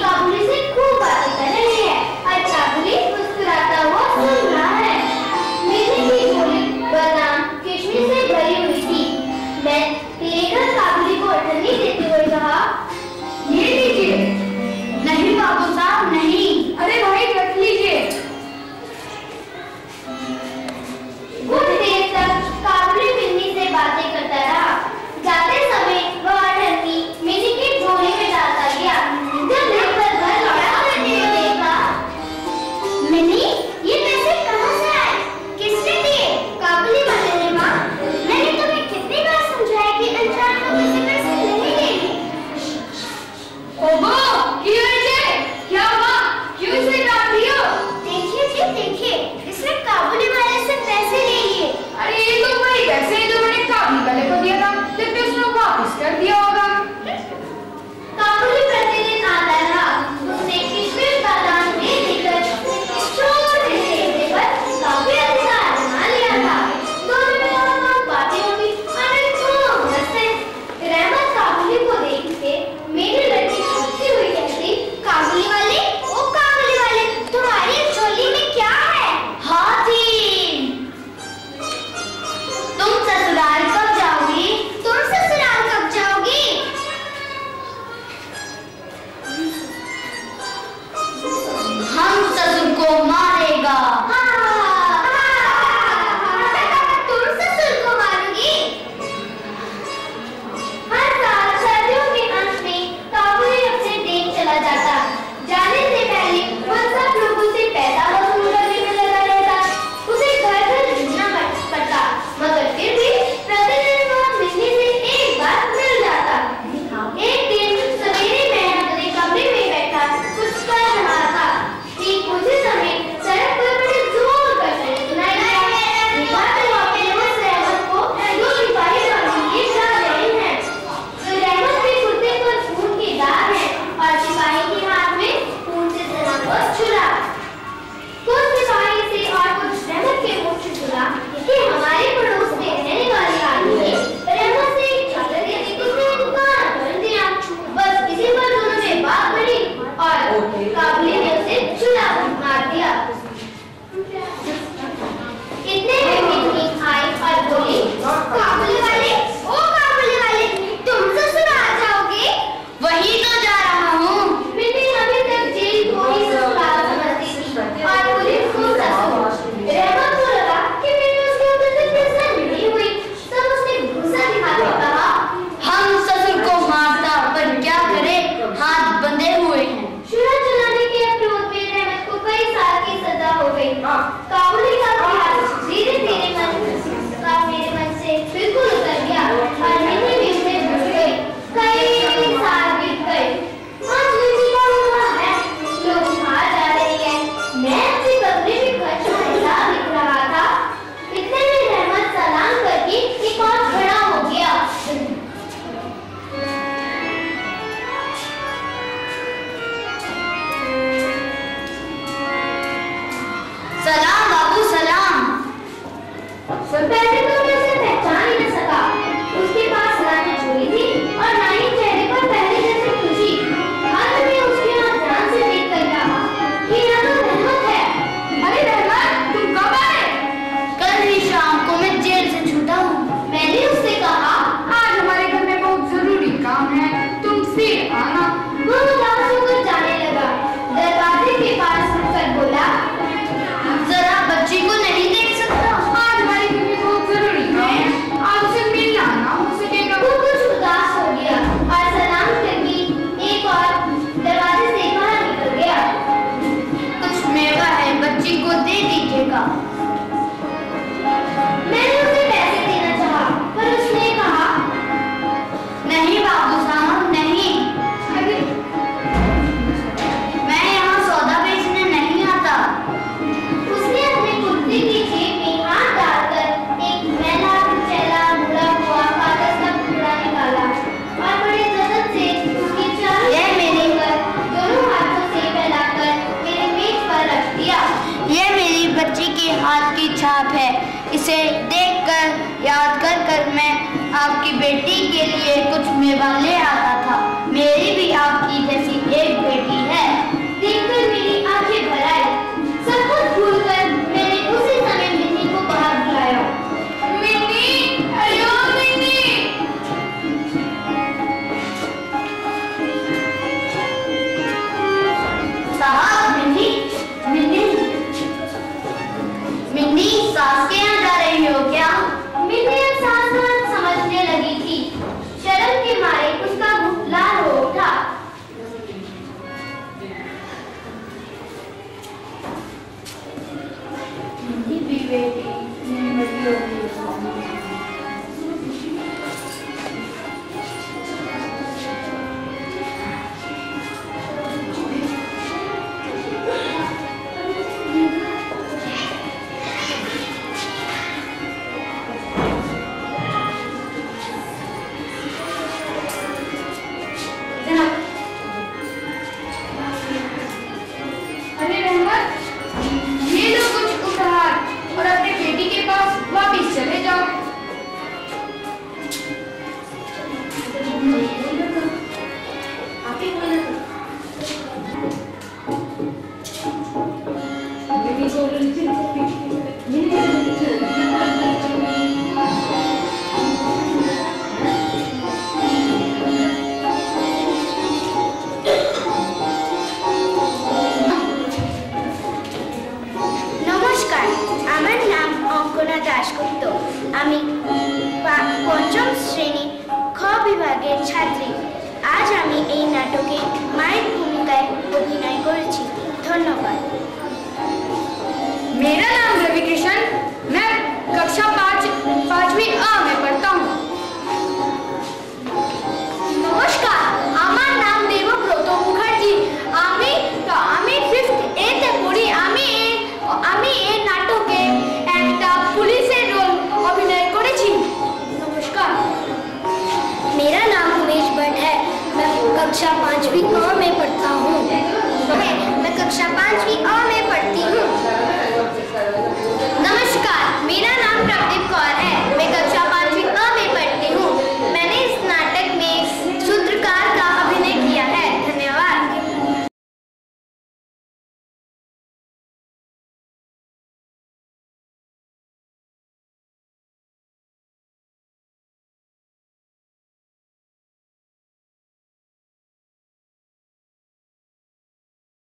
काबुली से खूब बातें कर रही है और काबुली मुस्कुराता हुआ सुन रहा है। मिन्नी की झोली बादाम किशमिश से भरी हुई थी। मैं लेकर काबुली को अठन्नी देते हुए कहा, ये लीजिए। नहीं बाबू साहब नहीं। अरे भाई रख लीजिए। कुछ देर तक काबुली मिन्नी से बातें करता रहा। जाते समय वह अठन्नी मिन्नी की झोली में डालता गया। जब लेकर घर लौटा करते हुए देखा, मिन्नी ये पैसे कहाँ से आए, किसने दिए? काबुली वाले ने। माँ मैंने तुम्हें कितनी बार समझाया कि अनजान लोगों से पैसे नहीं लेने। ओबो क्या हुआ, क्यों इसे डांट रही हो? देखिए जी देखिए, इसने काबुली वाले से पैसे ले लिए। अरे ये तो वही पैसे हैं जो मैंने काबुली वाले को दिया था, जबकि उसने वापस कर दिया होगा। काबुली प्रतिदिन आता रहा। उसने किशमिश बादाम दे देकर छोटे से हिस्से पर काफी अधिकार बना लिया था। दोनों में बहुत बातें होगी और खूब हंसते। रहमत काबुली को देख के मेरी लड़की हंसती हुई कहती, काबुली वाले, ओ काबुली वाले, तुम्हारी झोली में क्या है? हाथी। तुम ससुराल कब जाओगी? तुम ससुराल कब जाओगी? हम ससुर को मारेगा। तुम ससुर को मारोगी? हर साल सर्दियों के अंत में काबुली अपने देश चला जाता। जाने से पहले वह सब लोगों से पैसा वसूल करने में लगा रहता। उसे घर घर घूमना पड़ता, मगर फिर भी प्रतिदिन वह मिन्नी से एक बार मिल जाता। एक दिन सवेरे मैं अपने कमरे में बैठा कुछ कर रहा था। ठीक उसी समय सड़क पर बड़े जोर का शोर सुनाई दिया। देखा तो अपने उस रहमत को दो सिपाही बांध के जा रहे हैं। तो रहमत के कुर्ते पर खून के दाग हैं और सिपाही के हाथ में खून से सना हुआ छुरा। कुछ सिपाही से और कुछ रहमत के मुंह से सुना कि हमारे पड़ोस में रहने वाले आदमी ने रहमत से एक चादर देने को इनकार कर दिया। बस इसी पर दोनों में बात बढ़ी और काबुली ने उसे छुरा मार दिया। इतने में मिन्नी आई और बोली, काबुली वाले, ओ काबुली वाले, तुम ससुराल जाओगे? वही तो जा रहा हूँ। मिन्नी अभी तक जेल को ही ससुराल समझती थी और पुलिस को ससुर। रहमत को लगा कि मैंने उसके ऊपर से फिसल नहीं हुई। तब उसने गुस्सा दिखाकर कहा, हम ससुर को मारता पर क्या करे, हाथ बंधे हुए हैं। छुरा चलाने के अपराध में रहमत को कई साल की सजा हो गई। काबुली का प्यार धीरे धीरे मेरे मन से बिल्कुल उतर गया और मिन्नी भी उसे भूल गई। कई साल बीत गए। आज मिन्नी का हुआ है, लोग बाहर जा रहे हैं। मैं अपने कमरे में खर्च का हिसाब लिख रहा था। इतने में रहमत सलाम करके एक और खड़ा हो गया। सलाम बाबू सलाम। पहले तो मैं उसे पहचान ही न सका। उसके पास ना तो झोली थी और ना ही चेहरे पर पहले जैसे खुशी। अंत में उसके हाथ ध्यान से देखकर कहा, ये ना तो रहमत है। अरे रहमत, तुम कब आए? कल ही शाम को मैं जेल से छूटा हूँ। मैंने उससे कहा, आज हमारे घर में बहुत जरूरी काम है, तुम फिर आना। वो उदास होकर जाने लगा। दरवाजे के पास रुककर बोला, जरा बच्ची को नहीं देख सकता? आज हमारे घर में बहुत जरूरी काम है, आज उसे मिलना ना हो सकेगा। वो कुछ उदास हो गया और सलाम करके एक और दरवाजे से बाहर निकल गया। कुछ मेवा है, बच्ची को दे दीजिएगा। मैंने उसे पैसे देना चाहा, पर उसने कहा, नहीं बाबू साहब नहीं। मैं यहाँ सौदा बेचने नहीं आता। उसने अपने कुर्ते की जेब में हाथ डालकर एक मैला कुचैला मुड़ा हुआ कागज का टुकड़ा निकाला और बड़े जतन से उसके चारों दोनों हाथों से फैलाकर मेरे मेज पर रख दिया। ये मेरी बच्ची के हाथ की छाप है। इसे देखकर याद कर मैं आपकी बेटी के लिए कुछ मेवा ले आता था। मेरी भी आपकी जैसी एक बेटी है। নাটকে মায়ের ভূমিকায় অভিনয় করেছি। ধন্যবাদ। मेरा नाम रवि किशन, मैं कक्षा 5वीं A में पढ़ता हूँ। নমস্কার, আমার নাম দেবব্রত মুখার্জি। আমি 5th A তে পড়ি। আমি এই নাটকে একটা পুলিশের রোল অভিনয় করেছি। নমস্কার। मेरा नाम उमेश भट्ट है, मैं कक्षा 5वीं A में पढ़ता हूँ। मैं कक्षा 5वीं A में